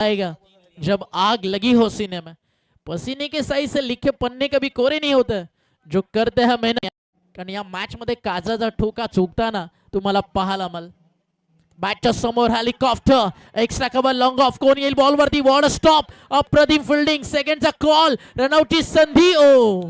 आएगा जब आग लगी हो सीने में, पसीने के साई से लिखे पन्ने कभी कोरे नहीं होते, जो करते हैं मेहनत. कारण या मॅच मध्ये काजाचा ठोका चुकताना तुम्हाला पाहायला मल. बॅटच्या समोर helicopter extra cover long of, कोण येईल बॉल वरती, वॉर्ड स्टॉप, अप्रतिम फिल्डिंग, सेकंडचा कॉल, रनआउटची संधी. ओ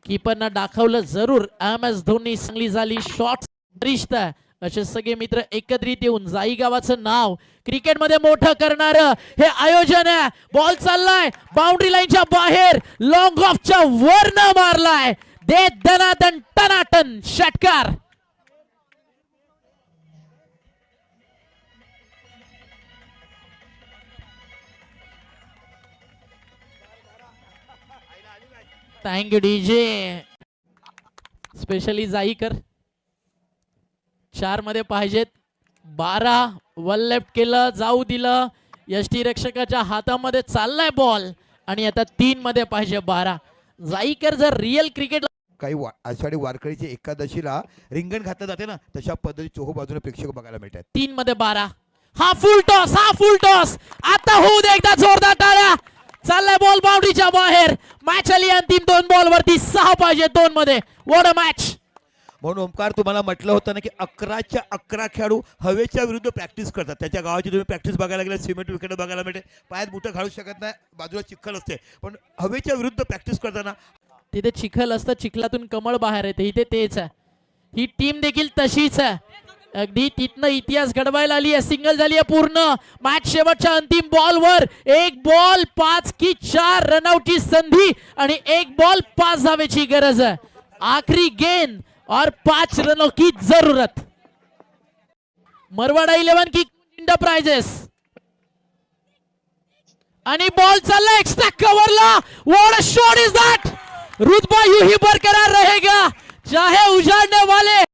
कीपरना दाखवलं जरूर. MS धोनी चांगली झाली, शॉट रिश्ता. असे सगळे मित्र एकत्रित येऊन जाई गावाचं नाव क्रिकेटमध्ये मोठं करणार हे आयोजन आहे. बॉल चाललाय बाउंड्री लाईनच्या बाहेर, लॉंग ऑफच्या वर न मारलाय, दे दनादन टनाटन षटकार. Thank you DJ. स्पेशली जाईकर 4 मध्ये पाहिजेत. 12 वन लेफ्ट केलं, जाऊ दिलं, यष्टी रक्षकाच्या हातामध्ये चाललाय बॉल आणि आता 3 मध्ये पाहिजे 12. जाईकर जर रिअल क्रिकेट काही आषाढी वारकरीची एकादशीला रिंगण घातलं जाते ना, तशा पद्धती चोहो बाजूने प्रेक्षक बघायला मिळतात. 3 मध्ये 12. हा फुल टॉस, हा फुल टॉस. आता होऊ दे एकदा जोरदार टाळ्या. चाललाय बॉल बाउंड्रीच्या बाहेर. मॅच आली अंतिम 2 बॉल वरती 6 पाहिजे 2 मध्ये. What a match. म्हणून ओमकार तुम्हाला म्हटलं होतं ना की 11च्या 11 खेळाडू हवेच्या विरुद्ध प्रॅक्टिस करतात. त्याच्या गावाची तुम्ही प्रॅक्टिस बघायला गेले, सिमेंट विकेट बघायला मिळते, पायात बुटं घालू शकत नाही, बाजूला चिखल असते, पण हवेच्या विरुद्ध प्रॅक्टिस करताना तिथे चिखल असतं, चिखलातून कमळ बाहेर येते. इथे तेच आहे. ही टीम देखील तशीच आहे. अगदी तिथनं इतिहास घडवायला आली आहे. सिंगल झाली आहे पूर्ण. मॅच शेवटच्या अंतिम बॉलवर 1 बॉल 5 की 4 रनआउटची संधी आणि 1 बॉल 5 धावेची गरज आहे. आखरी गेंद और 5 रनों की जरूरत. मरवाडा 11 की इंटरप्राइजेस आणि बॉल चालला एक्स्ट्रा कव्हरला. What a shot is that. रुतबा यूं ही बरकरार रहेगा चाहे उजाड़ने वाले